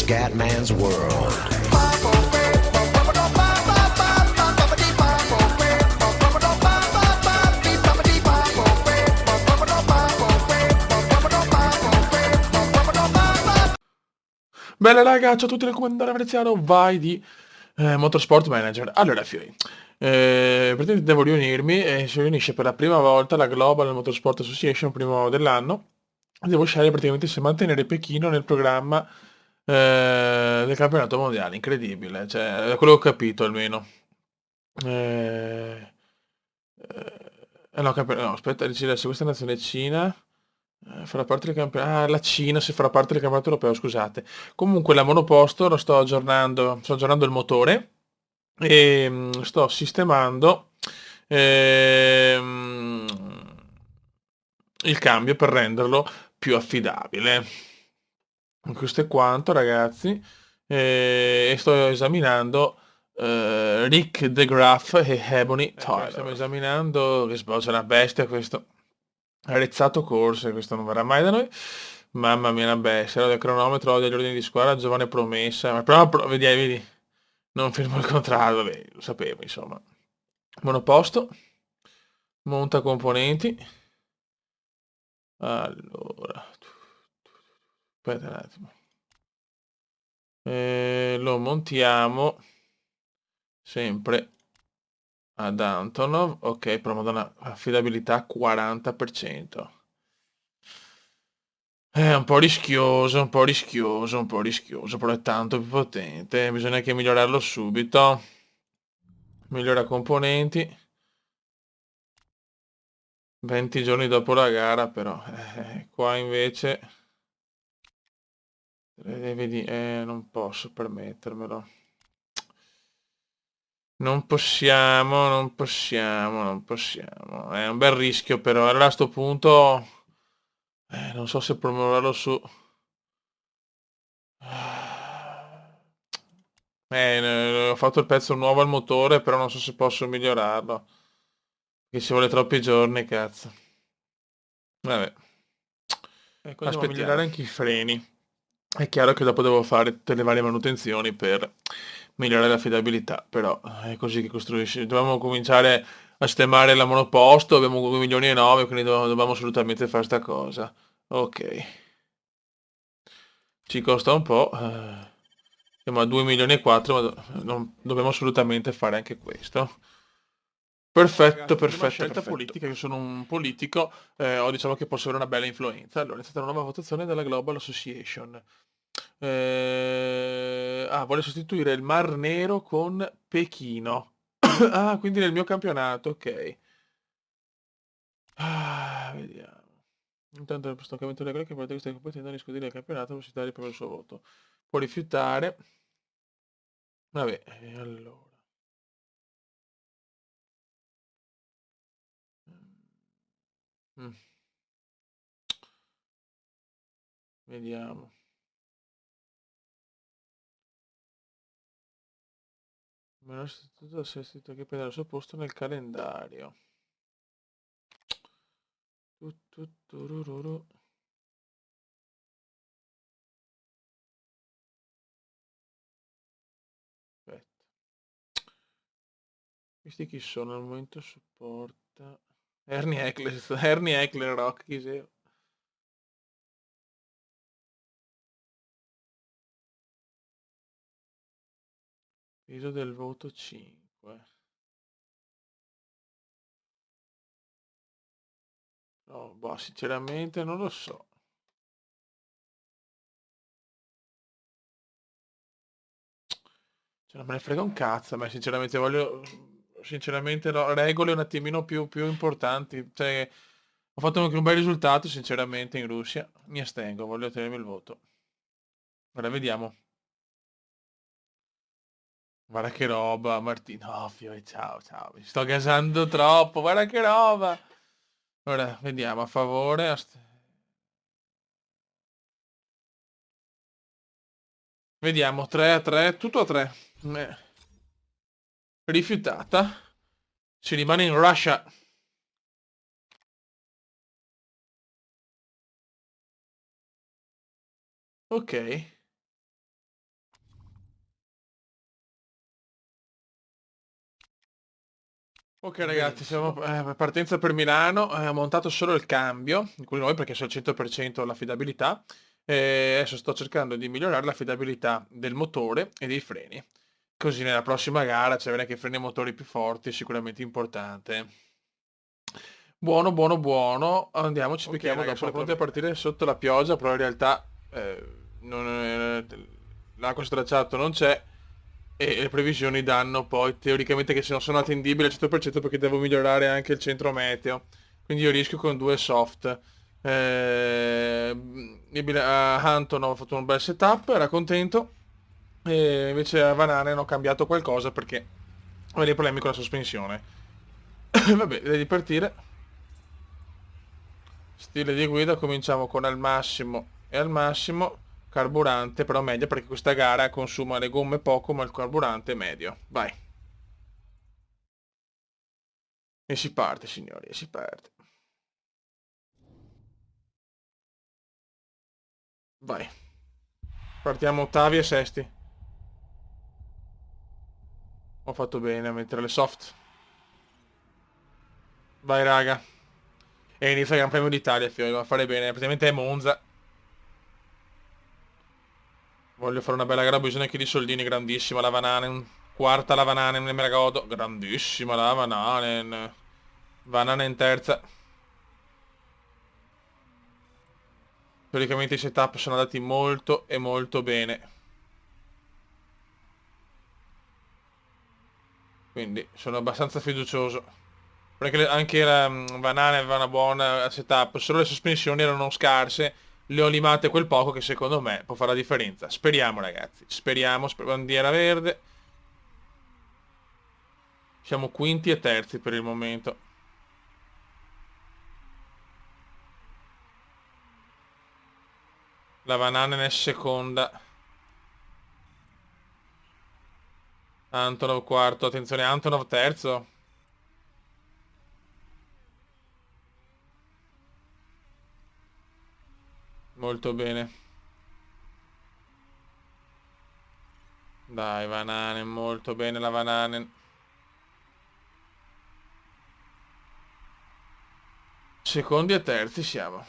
Scatman's World. Bene raga, ciao a tutti, nel comandante veneziano, vai di Motorsport Manager. Allora, Fiori, praticamente devo riunirmi e si riunisce per la prima volta la Global Motorsport Association, primo dell'anno. Devo scegliere praticamente se mantenere Pechino nel programma del campionato mondiale, incredibile, cioè, da quello che ho capito almeno. Eh, no, no, aspetta, dici adesso questa nazione Cina. Farà parte del campionato. Ah, la Cina si farà parte del campionato europeo, scusate. Comunque la monoposto lo sto aggiornando il motore e sto sistemando ehm, il cambio per renderlo più affidabile. Questo è quanto, ragazzi. E sto esaminando Rick DeGraff e Ebony Tyler. Stiamo esaminando, che sboccia una bestia questo. Arezzato corse, questo non verrà mai da noi. Mamma mia, una bestia. Allora, del cronometro degli ordini di squadra, giovane promessa. Ma però, vedi, vedi, non firmo il contratto, vabbè, lo sapevo, insomma. Monoposto, monta componenti. Allora, aspetta un attimo. Lo montiamo sempre ad Antonov. Ok, però madonna, affidabilità 40%. È un po' rischioso, un po' rischioso, un po' rischioso, però è tanto più potente. Bisogna che migliorarlo subito. Migliora componenti. 20 giorni dopo la gara, però. Qua invece. Vedi, non posso permettermelo. Non possiamo, non possiamo, non possiamo. È un bel rischio, però. Allora a sto punto. Non so se promuoverlo su. Ho fatto il pezzo nuovo al motore, però non so se posso migliorarlo. Che ci vuole troppi giorni, cazzo. Vabbè. Aspettiamo. Migliorare anche i freni. È chiaro che dopo devo fare tutte le varie manutenzioni per migliorare l'affidabilità, però è così che costruisci. Dobbiamo cominciare a sistemare la monoposto, abbiamo 2 milioni e 9, quindi dobbiamo assolutamente fare sta cosa. Ok. Ci costa un po'. Siamo a 2 milioni e 4, ma dobbiamo assolutamente fare anche questo. Perfetto, perfetto, scelta politica, io sono un politico, ho diciamo che posso avere una bella influenza. Allora, è stata una nuova votazione della Global Association. Vuole sostituire il Mar Nero con Pechino. Ah, quindi nel mio campionato, ok. Vediamo. Intanto il stancamento legale che parte che stai competendo a riscuotere il campionato, possibilità di prendere il suo voto. Può rifiutare. Vabbè, allora. Mm, Vediamo. Me l'ha sostituito se è scritto che prende il suo posto nel calendario. Turururu. Aspetta. Questi chi sono? Al momento supporta. Ernie Eckler Rock, chi sei? Peso del voto 5. No, boh, sinceramente non lo so. Cioè, non me ne frega un cazzo, ma sinceramente voglio. Sinceramente no, regole un attimino più importanti. Cioè, ho fatto anche un bel risultato, sinceramente, in Russia. Mi astengo, voglio tenermi il voto. Ora vediamo. Guarda che roba, Martino. No, Fiore, ciao, ciao. Mi sto gasando troppo, guarda che roba. Ora, vediamo, a favore. Vediamo, 3 a 3, tutto a 3. Rifiutata. Si rimane in Russia. Ok. Ok ragazzi, siamo Benissimo. partenza per Milano, ho montato solo il cambio, di cui noi perché sono al 100% l'affidabilità, e adesso sto cercando di migliorare l'affidabilità del motore e dei freni. Così nella prossima gara c'è anche freni e motori più forti, sicuramente importante. Buono, buono, buono, andiamo, ci Ok, becchiamo raga, dopo, sono pronti a pronto. partire sotto la pioggia, però in realtà non l'acqua sul tracciato non c'è e le previsioni danno poi teoricamente che se non sono attendibili al 100% perché devo migliorare anche il centro meteo, quindi io rischio con due soft. A Hanton ho fatto un bel setup, era contento, e invece a Van ho cambiato qualcosa perché ho dei problemi con la sospensione. Vabbè, direi di partire. Stile di guida, cominciamo con al massimo e al massimo, carburante però medio perché questa gara consuma le gomme poco ma il carburante è medio. Vai. E si parte signori, e si parte. Vai. Partiamo ottavi e sesti. Ho fatto bene a mettere le soft. Vai raga. E inizia il Gran Premio d'Italia, figlio, devo fare bene. Praticamente è Monza. Voglio fare una bella gara, bisogna anche di soldini, grandissima la Vananen. Quarta la Vananen, me la godo. Grandissima la Vananen. Vananen in terza. Teoricamente i setup sono andati molto e molto bene. Quindi sono abbastanza fiducioso. Perché anche la Vanane aveva una buona setup, solo le sospensioni erano scarse. Le ho limate quel poco che secondo me può fare la differenza. Speriamo ragazzi, speriamo, bandiera verde. Siamo quinti e terzi per il momento. La Vananen è seconda. Antonov quarto, attenzione Antonov terzo. Molto bene. Dai Vananen, molto bene la Vananen. Secondi e terzi siamo.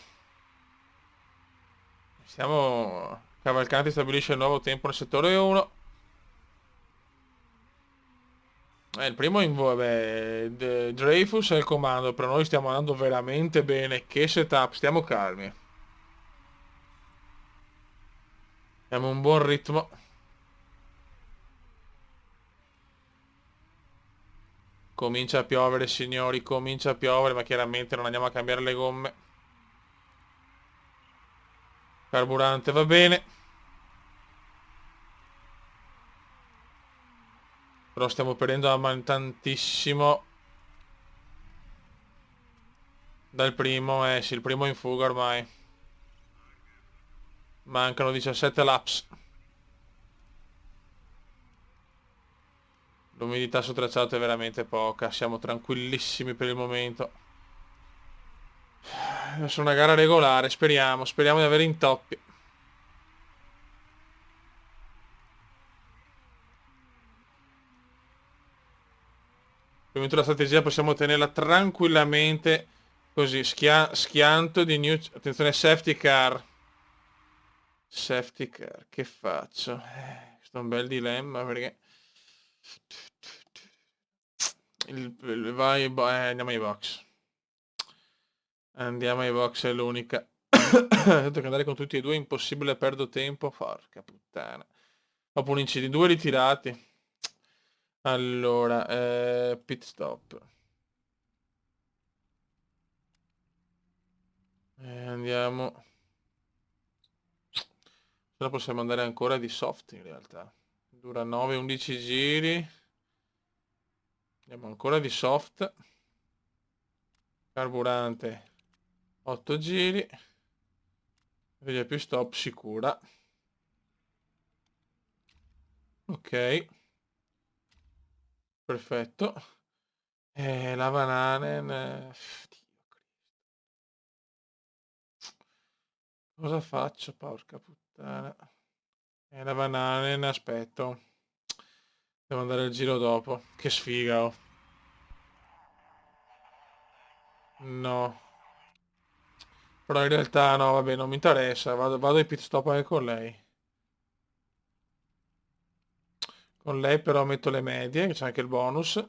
Siamo... Cavalcanti stabilisce il nuovo tempo nel settore 1. Il primo vabbè, Dreyfus è il comando, però noi stiamo andando veramente bene. Che setup, stiamo calmi. Abbiamo un buon ritmo. Comincia a piovere, signori, comincia a piovere, ma chiaramente non andiamo a cambiare le gomme. Carburante va bene. Però stiamo perdendo tantissimo dal primo. Sì, il primo è in fuga ormai. Mancano 17 laps. L'umidità sul tracciato è veramente poca. Siamo tranquillissimi per il momento. Adesso è una gara regolare, speriamo di avere intoppi. Ovviamente la strategia possiamo tenerla tranquillamente così, schianto di new... Attenzione, safety car. Safety car, che faccio? Questo è un bel dilemma perché... andiamo ai box. Andiamo ai box, è l'unica. Tanto che andare con tutti e due è impossibile, perdo tempo. Porca puttana. Dopo un incidente, due ritirati. Allora, pit stop. Andiamo. Se no possiamo andare ancora di soft in realtà. Dura 9-11 giri. Andiamo ancora di soft. Carburante 8 giri. Via più stop sicura. Ok. Perfetto. La Vananen. Cosa faccio? Porca puttana. La Vananen, aspetto. Devo andare al giro dopo. Che sfiga, oh. No. Però in realtà no, vabbè, non mi interessa. Vado ai pit stop anche con lei. Con lei però metto le medie, che c'è anche il bonus.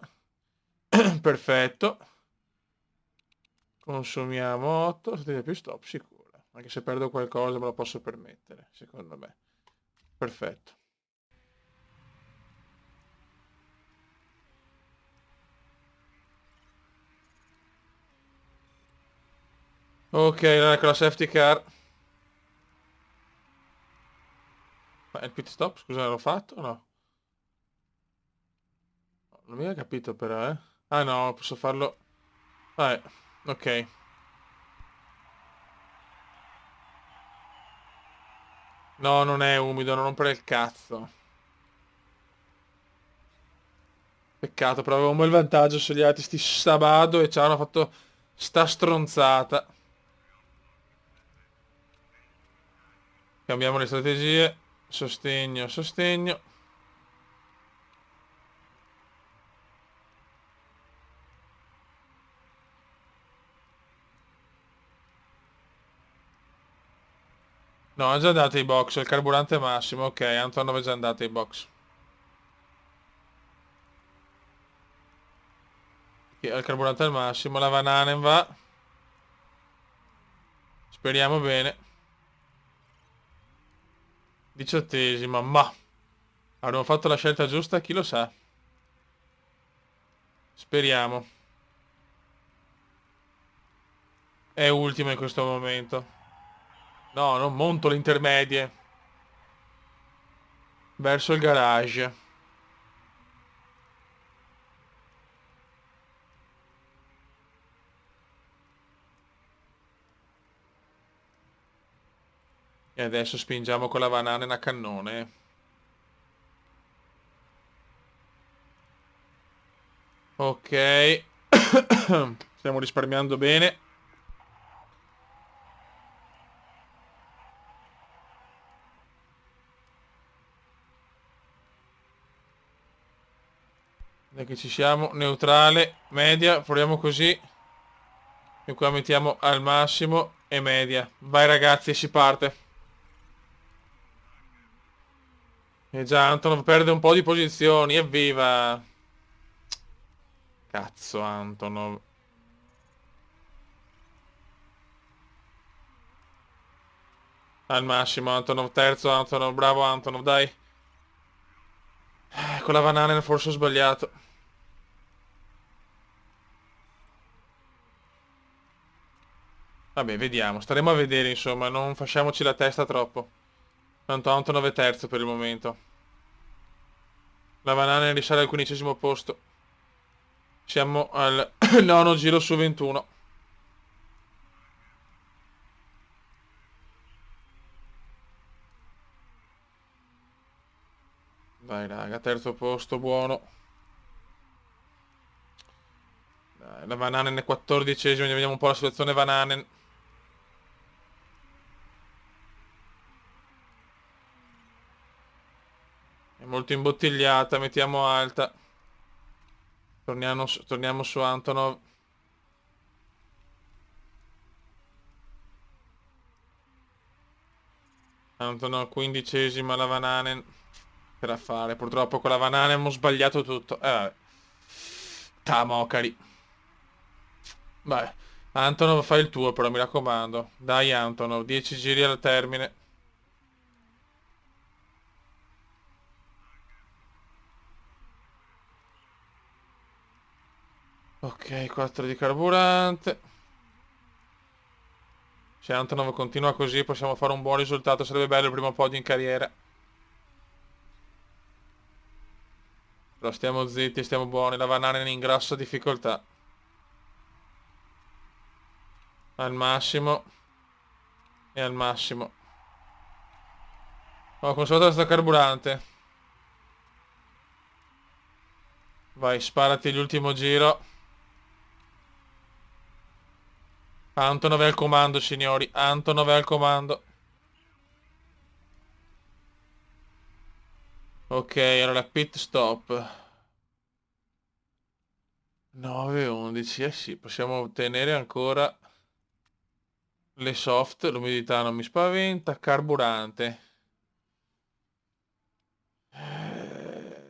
Perfetto. Consumiamo 8. State più stop, sicuro. Anche se perdo qualcosa me lo posso permettere, secondo me. Perfetto. Ok, allora con la safety car. Ma il pit stop, scusa, l'ho fatto o no? Non mi hai capito però, eh. Ah no, posso farlo. Ok. No, non è umido, non rompere il cazzo. Peccato, però avevo un bel vantaggio sugli altri, sti Sabado, e ci hanno fatto sta stronzata. Cambiamo le strategie. Sostegno, sostegno. No, è già andato ai box, il carburante massimo. Ok, Antonov è già andato ai box. Il carburante al massimo, la Van Hanen va. Speriamo bene. 18esima, ma avremo fatto la scelta giusta, chi lo sa. Speriamo. È ultimo in questo momento. No, non monto le intermedie. Verso il garage. E adesso spingiamo con la Van Hanen a cannone. Ok. Stiamo risparmiando bene. Dai che ci siamo. Neutrale, media. Proviamo così. E qua mettiamo al massimo e media. Vai ragazzi, si parte. E già Antonov perde un po' di posizioni. Evviva. Cazzo Antonov. Al massimo Antonov, terzo Antonov. Bravo Antonov, dai. Con la Van Hanen forse ho sbagliato. Vabbè, vediamo. Staremo a vedere, insomma. Non facciamoci la testa troppo. Tanto Antonov è terzo per il momento. La Van Hanen risale al 15° posto. Siamo al nono giro su 21. Dai raga, terzo posto, buono. Dai, la Van Hanen è 14esimo, vediamo un po' la situazione Van Hanen. È molto imbottigliata, mettiamo alta. Torniamo su Antonov. Antonov 15esima, la Van Hanen. Per affare, purtroppo con la Van Hanen abbiamo sbagliato tutto. Vabbè. Tamokari. Vai. Antonov fai il tuo però, mi raccomando. Dai Antonov, 10 giri al termine. Ok, 4 di carburante. Se Antonov continua così possiamo fare un buon risultato. Sarebbe bello il primo podio in carriera. Però stiamo zitti, stiamo buoni. La Van Hanen in grossa difficoltà. Al massimo. E al massimo. Ho consumato sto carburante. Vai, sparati l'ultimo giro. Antonov è al comando, signori. Antonov è al comando. Ok, allora pit stop. 9, 11, eh sì, possiamo ottenere ancora le soft, l'umidità non mi spaventa, carburante. Eh,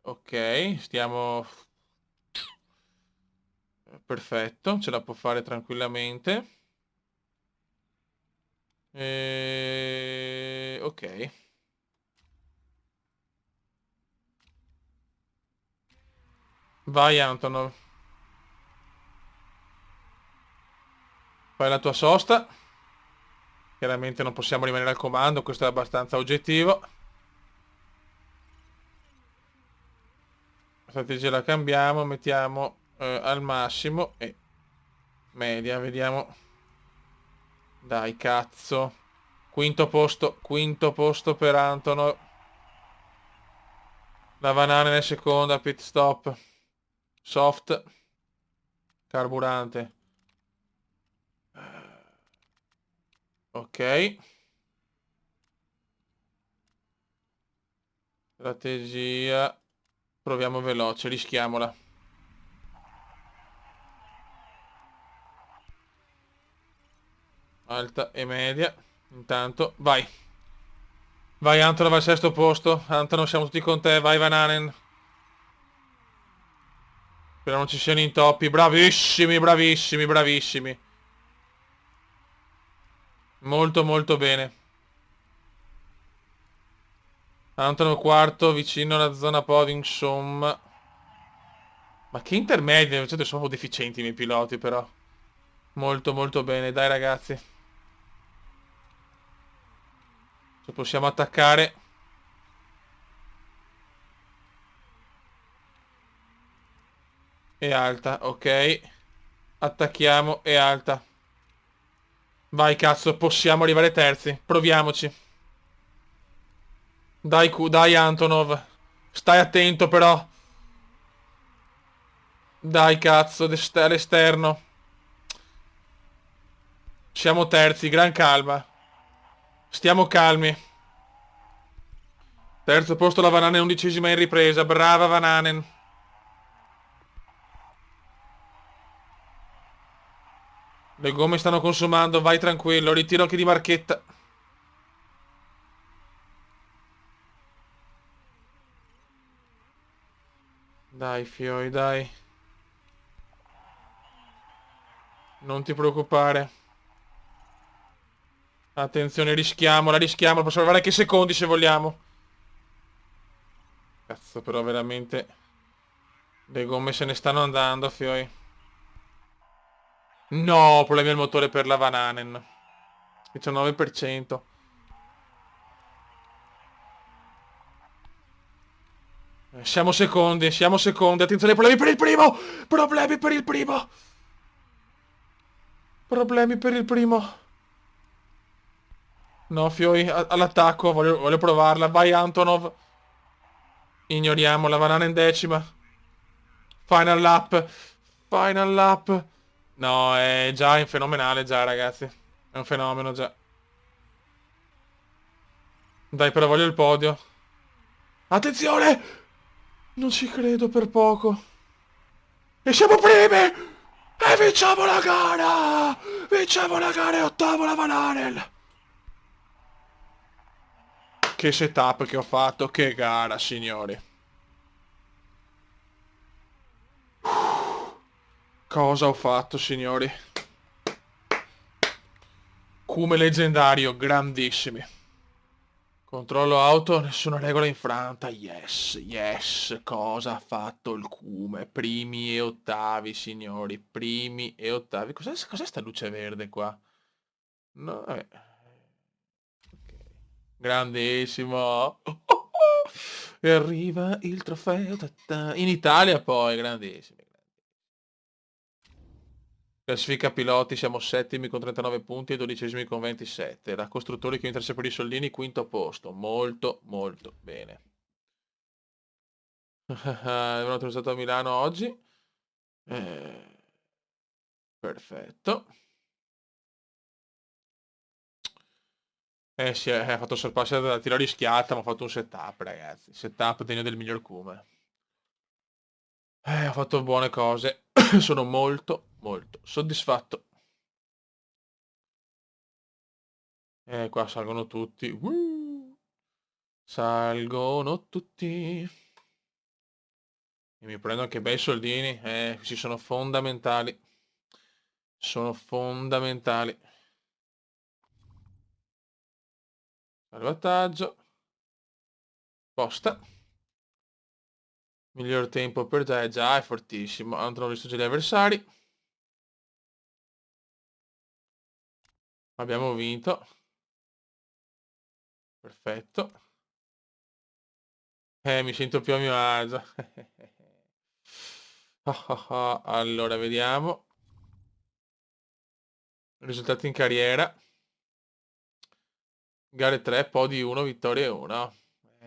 ok, stiamo... Perfetto, ce la può fare tranquillamente. Ok, vai Antonov, fai la tua sosta. Chiaramente non possiamo rimanere al comando, questo è abbastanza oggettivo. La strategia la cambiamo, mettiamo al massimo e media, vediamo. Dai, cazzo. Quinto posto per Antonov. La banana nel seconda, pit stop. Soft. Carburante. Ok. Strategia. Proviamo veloce, rischiamola. Alta e media. Intanto, vai. Vai Antonov al sesto posto. Antonov, siamo tutti con te. Vai Vananen. Spero non ci siano intoppi. Bravissimi, bravissimi, bravissimi. Molto, molto bene. Antonov quarto, vicino alla zona podium, insomma. Ma che intermedio, cioè, sono deficienti i miei piloti, però. Molto, molto bene. Dai, ragazzi. Se possiamo attaccare. È alta, ok. Attacchiamo, è alta. Vai, cazzo, possiamo arrivare terzi. Proviamoci. Dai, dai, Antonov. Stai attento, però. Dai, cazzo, all'esterno. Siamo terzi, gran calma. Stiamo calmi. Terzo posto la Vananen, 11ª in ripresa. Brava Vananen. Le gomme stanno consumando, vai tranquillo, ritiro anche di marchetta. Dai, fioi, dai. Non ti preoccupare. Attenzione, rischiamola, rischiamola. Possiamo arrivare anche secondi se vogliamo. Cazzo, però veramente... Le gomme se ne stanno andando, fioi. No, problemi al motore per la Vananen. 19%. Siamo secondi, siamo secondi. Attenzione, problemi per il primo! Problemi per il primo! Problemi per il primo. No, fioi, all'attacco. Voglio provarla. Vai, Antonov. Ignoriamo la banana in decima. Final lap. Final lap. No, è già fenomenale già, ragazzi. È un fenomeno già. Dai, però voglio il podio. Attenzione! Non ci credo per poco. E siamo primi! E vinciamo la gara! Vinciamo la gara e ottavo la Vanarel! Che setup che ho fatto, che gara, signori. Cosa ho fatto, signori? Cume leggendario, grandissimi. Controllo auto, nessuna regola infranta. Yes, yes. Cosa ha fatto il Cume? Primi e ottavi, signori. Primi e ottavi. Cos'è sta luce verde qua? No, vabbè. Ok. Grandissimo. E arriva il trofeo. In Italia poi, grandissimi. Classifica piloti, siamo settimi con 39 punti e 12esimi con 27. La costruttori che interessa per i soldini, quinto posto. Molto, molto bene. Abbiamo utilizzato a Milano oggi. Eh, perfetto. Eh sì, ha fatto sorpasso da tiro rischiata, ma ha fatto un setup, ragazzi. Setup degno del miglior Kuma. Ho fatto buone cose. Sono molto, molto soddisfatto. Qua salgono tutti. Salgono tutti. E mi prendo anche bei soldini. Questi sono fondamentali. Sono fondamentali. Salvataggio. Posta. Miglior tempo per te. Già, è fortissimo. Non ho visto gli avversari. Abbiamo vinto. Perfetto. Mi sento più a mio agio. Allora, vediamo. Risultati in carriera. Gare 3, podi 1, vittorie 1.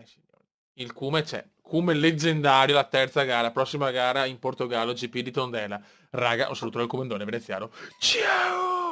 Signori. Il Cume c'è. Cume leggendario, la terza gara. Prossima gara in Portogallo, GP di Tondela. Raga, un saluto dal comandone veneziano. Ciao!